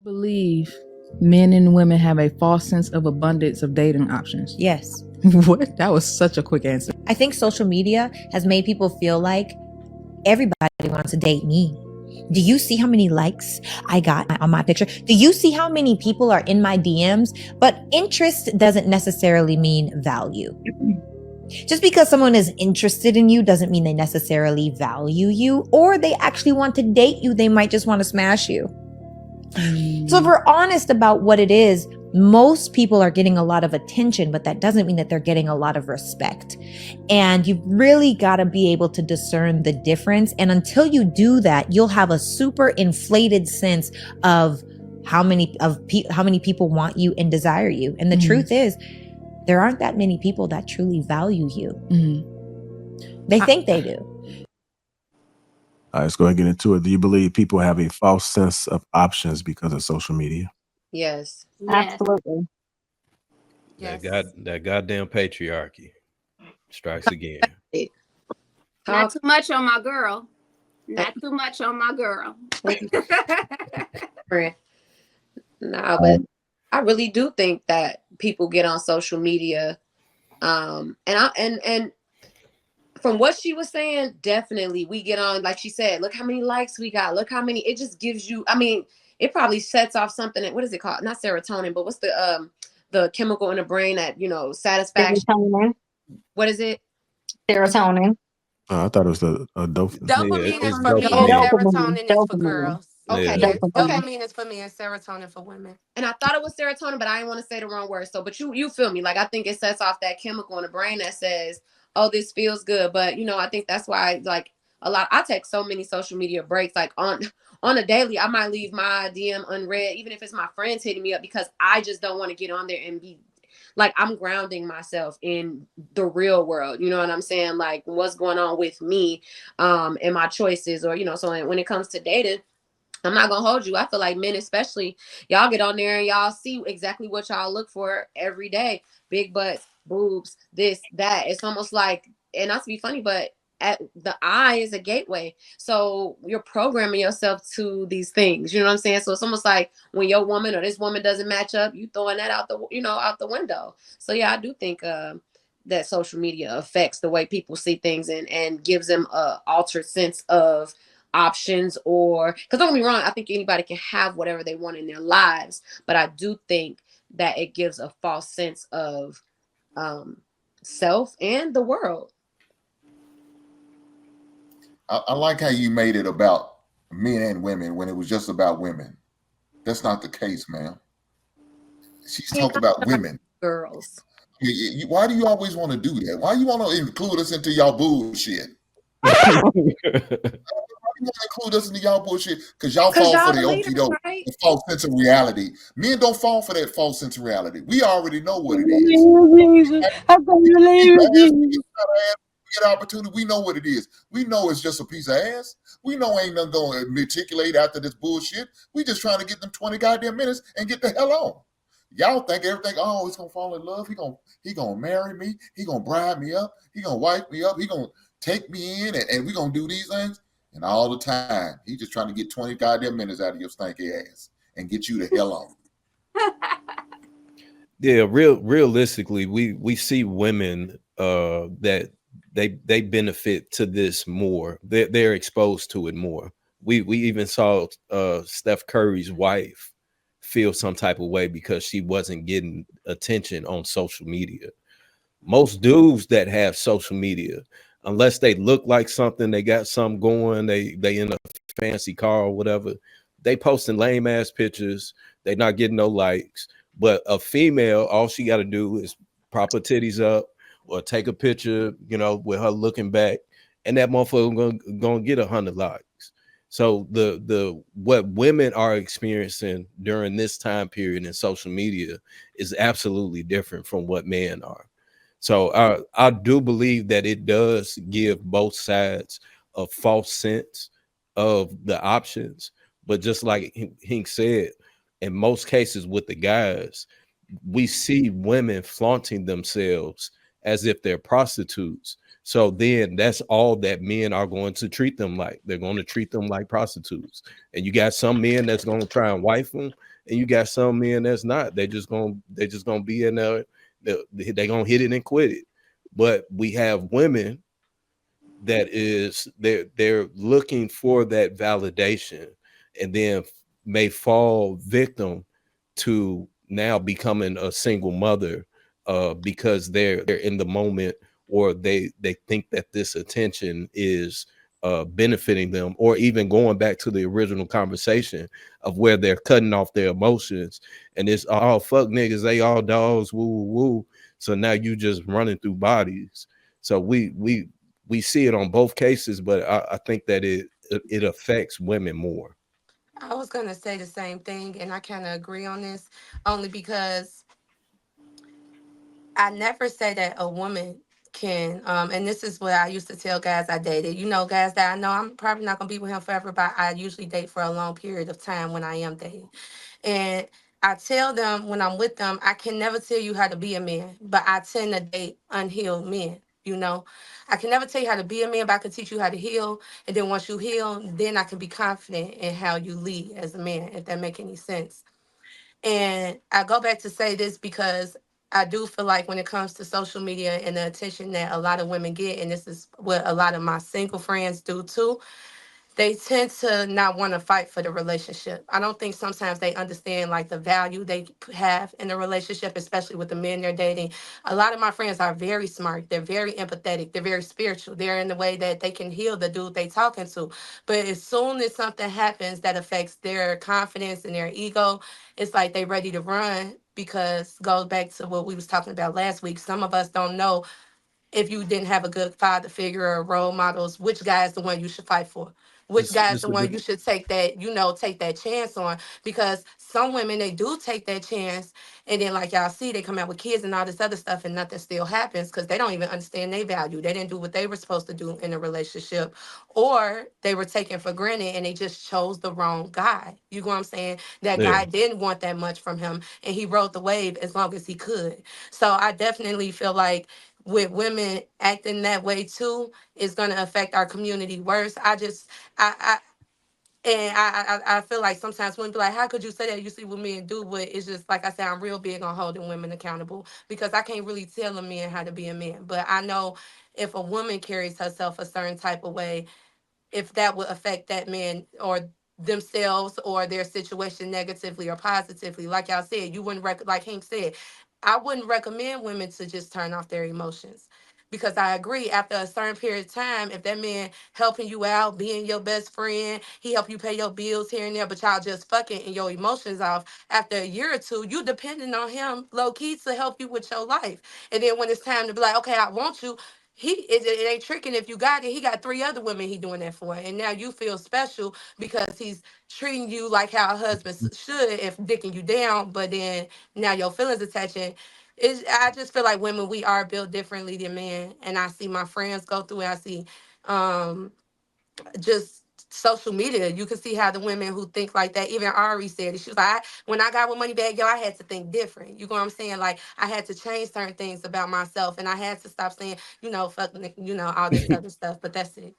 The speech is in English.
Believe men and women have a false sense of abundance of dating options. Yes. What? That was such a quick answer. I think social media has made people feel like everybody wants to date me. Do you see how many likes I got on my picture? Do you see how many people are in my DMs? But interest doesn't necessarily mean value. Just because someone is interested in you doesn't mean they necessarily value you, or they actually want to date you. They might just want to smash you. So if we're honest about what it is, most people are getting a lot of attention, but that doesn't mean that they're getting a lot of respect. And you've really got to be able to discern the difference. And until you do that, you'll have a super inflated sense of how many people want you and desire you. And the truth is, there aren't that many people that truly value you. They think they do. All right, let's go ahead and get into it. Do you believe people have a false sense of options because of social media? Yes. Absolutely. Yes. That goddamn patriarchy strikes again. Not too much on my girl. Not too much on my girl. No, but I really do think that people get on social media, and from what she was saying, definitely we get on, like she said, look how many likes we got, look how many, it just gives you, I mean, it probably sets off something, what is it called? Not serotonin, but what's the chemical in the brain that, satisfaction. Serotonin. What is it? Serotonin. I thought it was a dopamine. Dopamine is for dopamine. men, serotonin is for Dopamine. girls. Okay. Yes, Okay. dopamine is for men, serotonin for women. And I thought it was serotonin, but I didn't want to say the wrong word. So, but you feel me? Like, I think it sets off that chemical in the brain that says, oh, this feels good. But, I think that's why, like, I take so many social media breaks, like on a daily, I might leave my DM unread, even if it's my friends hitting me up, because I just don't want to get on there and be like, I'm grounding myself in the real world. You know what I'm saying? Like, what's going on with me, and my choices, or, so when it comes to dating, I'm not gonna hold you. I feel like men, especially, y'all get on there and y'all see exactly what y'all look for every day. Big butts, boobs, this, that. It's almost like, and not to be funny, but at the eye is a gateway. So you're programming yourself to these things. You know what I'm saying? So it's almost like when your woman or this woman doesn't match up, you throwing that out the window. So yeah, I do think that social media affects the way people see things and gives them a altered sense of options, or, because don't get me wrong, I think anybody can have whatever they want in their lives, but I do think that it gives a false sense of self and the world. I like how you made it about men and women when it was just about women. That's not the case, ma'am. She's talking about women. Girls. Why do you always want to do that? Why you want to include us into y'all bullshit? You want to include us into y'all bullshit because y'all fall for the okie-doke, right? The false sense of reality. Men don't fall for that false sense of reality. We already know what it is. How can you believe we get opportunity? We know what it is. We know it's just a piece of ass. We know ain't nothing going to matriculate after this bullshit. We just trying to get them 20 goddamn minutes and get the hell on. Y'all think everything, oh, he's gonna fall in love. He gonna marry me. He gonna bribe me up. He gonna wipe me up. He gonna take me in, and we gonna do these things. And all the time, he just trying to get 20 goddamn minutes out of your stinky ass and get you the hell on. Yeah, realistically, we see women that they benefit to this more. They're exposed to it more. We even saw Steph Curry's wife feel some type of way because she wasn't getting attention on social media. Most dudes that have social media, unless they look like something, they got something going, they in a fancy car or whatever, they posting lame ass pictures, they not getting no likes. But a female, all she got to do is prop her titties up or take a picture, with her looking back, and that motherfucker gonna get 100 likes. So the what women are experiencing during this time period in social media is absolutely different from what men are. So I do believe that it does give both sides a false sense of the options. But just like Hink said, in most cases with the guys, we see women flaunting themselves as if they're prostitutes. So then that's all that men are going to treat them like. They're going to treat them like prostitutes. And you got some men that's going to try and wife them, and you got some men that's not. They just gonna be in there. They gonna hit it and quit it. But we have women that is they're looking for that validation, and then may fall victim to now becoming a single mother because they're in the moment, or they think that this attention is benefiting them, or even going back to the original conversation of where they're cutting off their emotions, and it's all fuck niggas, they all dogs, woo woo woo. So now you just running through bodies. So we see it on both cases, but I think that it affects women more. I was gonna say the same thing, and I kind of agree on this, only because I never say that a woman can, and this is what I used to tell guys I dated. You know, guys that I know I'm probably not gonna be with him forever, but I usually date for a long period of time when I am dating. And I tell them when I'm with them, I can never tell you how to be a man, but I tend to date unhealed men. You know, I can never tell you how to be a man, but I can teach you how to heal. And then once you heal, then I can be confident in how you lead as a man, if that make any sense. And I go back to say this because I do feel like when it comes to social media and the attention that a lot of women get, and this is what a lot of my single friends do too, they tend to not want to fight for the relationship. I don't think sometimes they understand like the value they have in the relationship, especially with the men they're dating. A lot of my friends are very smart. They're very empathetic. They're very spiritual. They're in the way that they can heal the dude they talking to. But as soon as something happens that affects their confidence and their ego, it's like they ready to run because goes back to what we was talking about last week. Some of us don't know if you didn't have a good father figure or role models, which guy is the one you should fight for? Which guy is This the one you should take that, take that chance on? Because some women, they do take that chance. And then, like y'all see, they come out with kids and all this other stuff, and nothing still happens because they don't even understand their value. They didn't do what they were supposed to do in a relationship, or they were taken for granted and they just chose the wrong guy. You know what I'm saying? That Yeah. guy didn't want that much from him, and he rode the wave as long as he could. So I definitely feel like with women acting that way too is going to affect our community worse. I I feel like sometimes women be like, how could you say that? You see what men do, but it's just like I said, I'm real big on holding women accountable because I can't really tell a man how to be a man. But I know if a woman carries herself a certain type of way, if that would affect that man or themselves or their situation negatively or positively. Like y'all said, you wouldn't like Hank said, I wouldn't recommend women to just turn off their emotions. Because I agree, after a certain period of time, if that man helping you out, being your best friend, he help you pay your bills here and there, but y'all just fucking and your emotions off, after a year or two, you depending on him low key to help you with your life. And then when it's time to be like, okay, I want you, it ain't tricking if you got it. He got three other women he doing that for, and now you feel special because he's treating you like how a husband should if dicking you down. But then now your feelings attaching. I just feel like women, we are built differently than men, and I see my friends go through it. I see um just social media, you can see how the women who think like that, even Ari said it. She was like, when I got with money bag, yo, I had to think different. You know what I'm saying? Like I had to change certain things about myself, and I had to stop saying, fuck, all this other stuff. But that's it.